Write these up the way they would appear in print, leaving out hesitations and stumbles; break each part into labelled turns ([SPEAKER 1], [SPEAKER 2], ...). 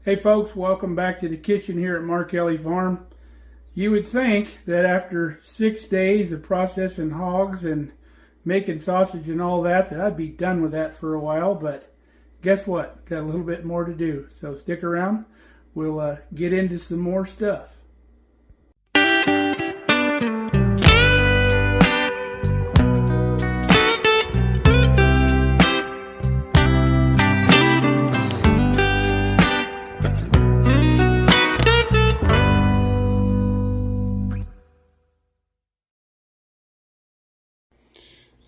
[SPEAKER 1] Hey folks, welcome back to the kitchen here at Mark Kelly Farm. You would think that after 6 days of processing hogs and making sausage and all that I'd be done with that for a while, but guess what? Got a little bit more to do. So stick around. We'll get into some more stuff.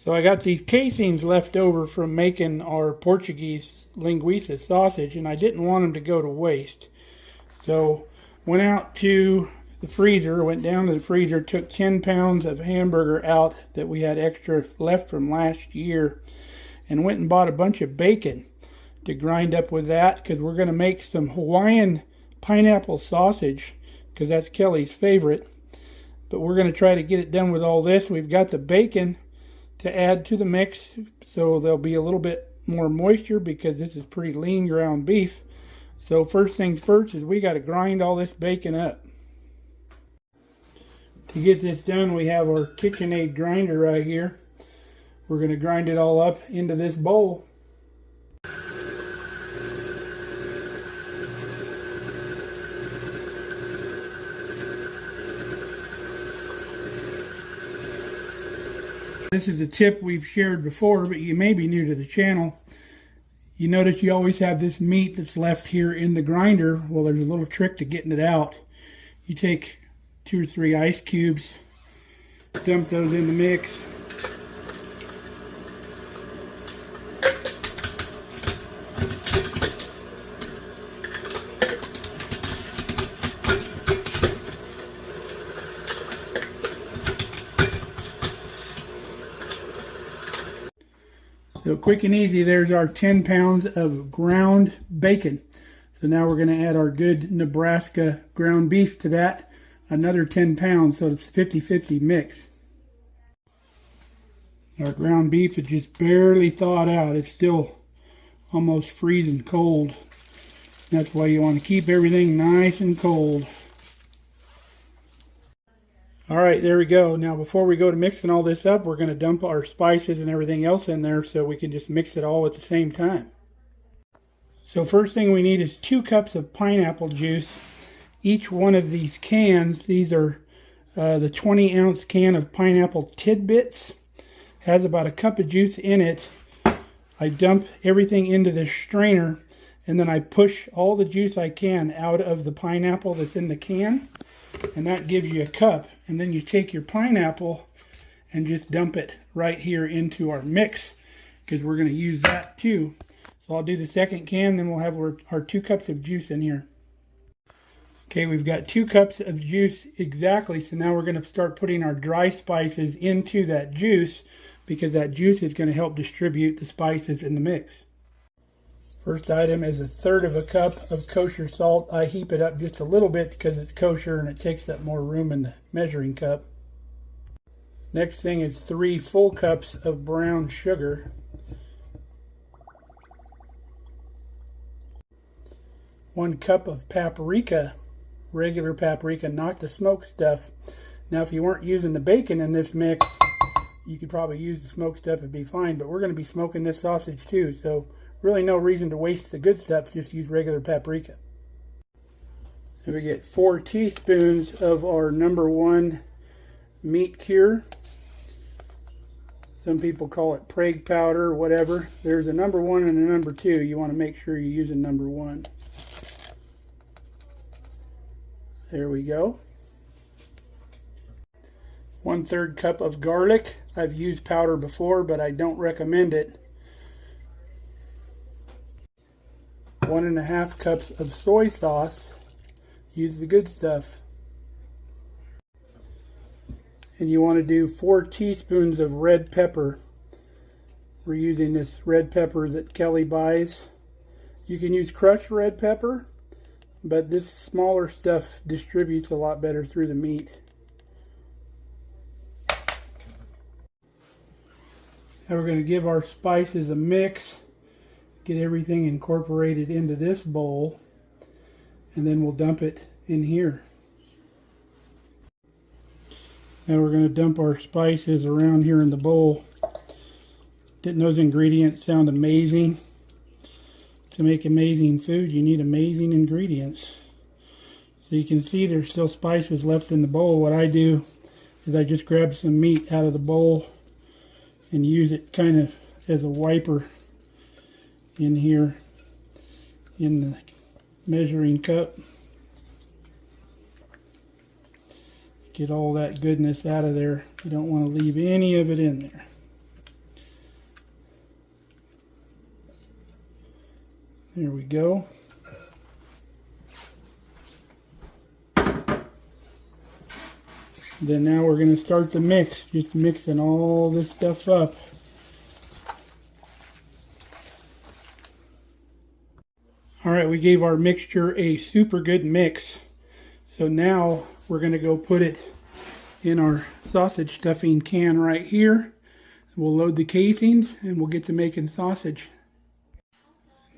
[SPEAKER 1] So I got these casings left over from making our Portuguese linguiça sausage, and I didn't want them to go to waste. So went out to the freezer, went down to the freezer, took 10 pounds of hamburger out that we had extra left from last year, and went and bought a bunch of bacon to grind up with that, because we're going to make some Hawaiian pineapple sausage, because that's Kelly's favorite. But we're going to try to get it done with all this. We've got the bacon to add to the mix, so there'll be a little bit more moisture because this is pretty lean ground beef. So first things first is we got to grind all this bacon up. To get this done, we have our KitchenAid grinder right here. We're going to grind it all up into this bowl. This is a tip we've shared before, but you may be new to the channel. You notice you always have this meat that's left here in the grinder. Well, there's a little trick to getting it out. You take 2 or 3 ice cubes, dump those in the mix. So quick and easy, there's our 10 pounds of ground bacon. So now we're going to add our good Nebraska ground beef to that. Another 10 pounds, so it's 50-50 mix. Our ground beef is just barely thawed out. It's still almost freezing cold. That's why you want to keep everything nice and cold. Alright, there we go. Now before we go to mixing all this up, we're going to dump our spices and everything else in there so we can just mix it all at the same time. So first thing we need is 2 cups of pineapple juice. Each one of these cans, these are the 20-ounce can of pineapple tidbits, has about a cup of juice in it. I dump everything into this strainer, and then I push all the juice I can out of the pineapple that's in the can, and that gives you a cup. And then you take your pineapple and just dump it right here into our mix, because we're going to use that too. So I'll do the second can, then we'll have our 2 cups of juice in here. Okay, we've got 2 cups of juice exactly, so now we're going to start putting our dry spices into that juice, because that juice is going to help distribute the spices in the mix. First item is 1/3 of a cup of kosher salt. I heap it up just a little bit because it's kosher and it takes up more room in the measuring cup. Next thing is 3 full cups of brown sugar. 1 cup of paprika, regular paprika, not the smoked stuff. Now if you weren't using the bacon in this mix, you could probably use the smoked stuff, it'd be fine, but we're going to be smoking this sausage too, so really no reason to waste the good stuff, just use regular paprika. And we get 4 teaspoons of our #1 meat cure. Some people call it Prague powder, whatever. There's a #1 and a #2. You want to make sure you're using #1. There we go. 1/3 cup of garlic. I've used powder before, but I don't recommend it. 1 1/2 cups of soy sauce. Use the good stuff. And you want to do 4 teaspoons of red pepper. We're using this red pepper that Kelly buys. You can use crushed red pepper, but this smaller stuff distributes a lot better through the meat. Now we're going to give our spices a mix. Get everything incorporated into this bowl. and then we'll dump it in here. Now we're going to dump our spices around here in the bowl. Didn't those ingredients sound amazing? To make amazing food, you need amazing ingredients. So you can see there's still spices left in the bowl. What I do is I just grab some meat out of the bowl and use it kind of as a wiper in here in the measuring cup. Get all that goodness out of there. You don't want to leave any of it in there. There we go. Then now we're going to start the mix, just mixing all this stuff up. Alright, we gave our mixture a super good mix. So now we're going to go put it in our sausage stuffing can right here. We'll load the casings and we'll get to making sausage.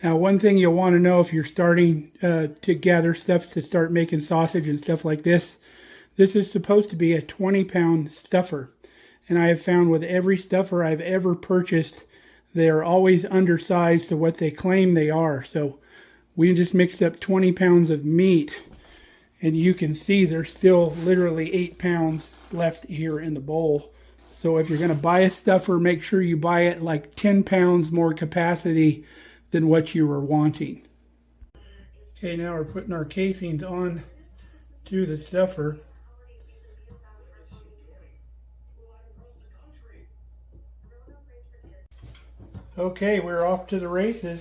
[SPEAKER 1] Now, one thing you'll want to know if you're starting to gather stuff to start making sausage and stuff like this, this is supposed to be a 20-pound stuffer. And I have found with every stuffer I've ever purchased, they are always undersized to what they claim they are. So we just mixed up 20 pounds of meat, and you can see there's still literally 8 pounds left here in the bowl. So if you're going to buy a stuffer, make sure you buy it like 10 pounds more capacity than what you were wanting. Okay, now we're putting our casings on to the stuffer. Okay, we're off to the races.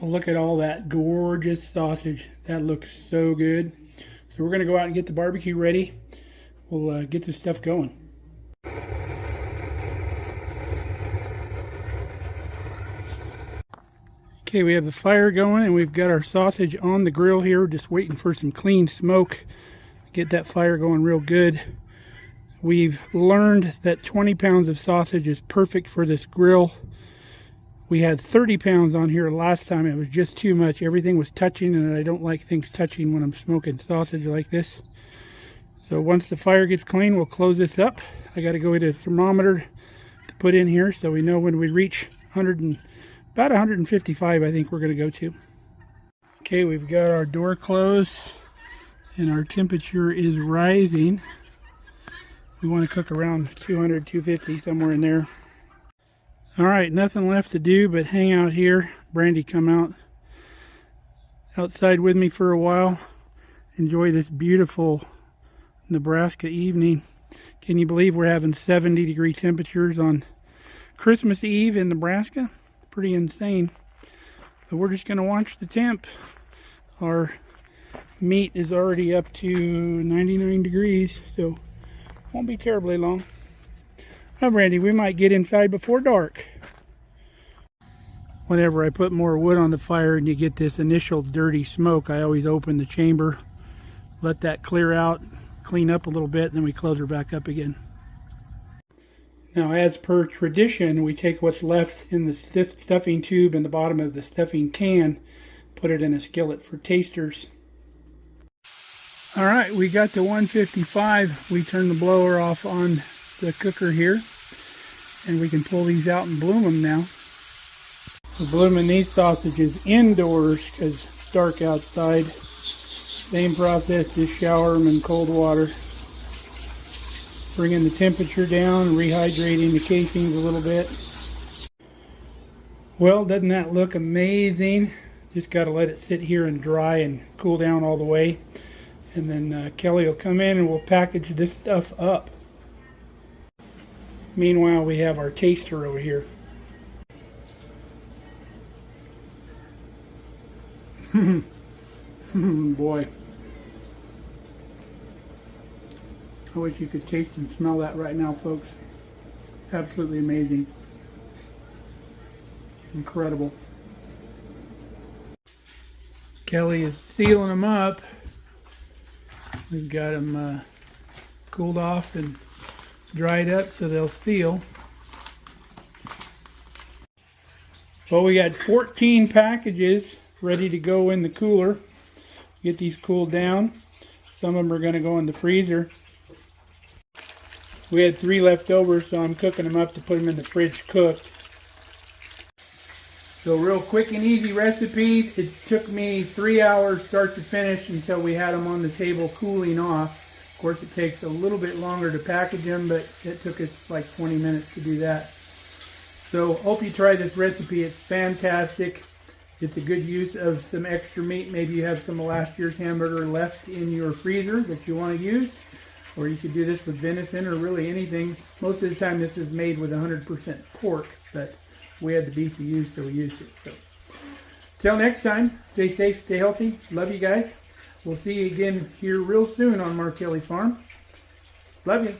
[SPEAKER 1] Well, look at all that gorgeous sausage. That looks so good. So we're going to go out and get the barbecue ready. We'll get this stuff going. Okay, we have the fire going and we've got our sausage on the grill here, just waiting for some clean smoke. Get that fire going real good. We've learned that 20 pounds of sausage is perfect for this grill. We had 30 pounds on here last time. It was just too much. Everything was touching, and I don't like things touching when I'm smoking sausage like this. So once the fire gets clean, we'll close this up. I got to go get a thermometer to put in here so we know when we reach about 155, I think we're going to go to. Okay, we've got our door closed, and our temperature is rising. We want to cook around 200, 250, somewhere in there. Alright, nothing left to do but hang out here. Brandy come outside with me for a while. Enjoy this beautiful Nebraska evening. Can you believe we're having 70-degree temperatures on Christmas Eve in Nebraska? Pretty insane. But we're just going to watch the temp. Our meat is already up to 99 degrees, so won't be terribly long. Oh, Brandy, we might get inside before dark. Whenever I put more wood on the fire and you get this initial dirty smoke, I always open the chamber, let that clear out, clean up a little bit, and then we close her back up again. Now, as per tradition, we take what's left in the stuffing tube in the bottom of the stuffing can, put it in a skillet for tasters. All right, we got to 155. We turn the blower off on the cooker here, and we can pull these out and bloom them now. We're blooming these sausages indoors because it's dark outside. Same process, just shower them in cold water. Bringing the temperature down, rehydrating the casings a little bit. Well, doesn't that look amazing? Just got to let it sit here and dry and cool down all the way. And then Kelly will come in and we'll package this stuff up. Meanwhile, we have our taster over here. Boy. I wish you could taste and smell that right now, folks. Absolutely amazing. Incredible. Kelly is sealing them up. We've got them cooled off and dried up so they'll seal. Well, we got 14 packages ready to go in the cooler. Get these cooled down. Some of them are going to go in the freezer. We had 3 left over, so I'm cooking them up to put them in the fridge cooked. So real quick and easy recipe. It took me 3 hours start to finish until we had them on the table cooling off. Of course, it takes a little bit longer to package them, but it took us like 20 minutes to do that. So hope you try this recipe. It's fantastic. It's a good use of some extra meat. Maybe you have some of last year's hamburger left in your freezer that you want to use. Or you could do this with venison or really anything. Most of the time this is made with 100% pork, but we had the beef we used, so we used it. So, till next time, stay safe, stay healthy. Love you guys. We'll see you again here real soon on Mark Kelly Farm. Love you.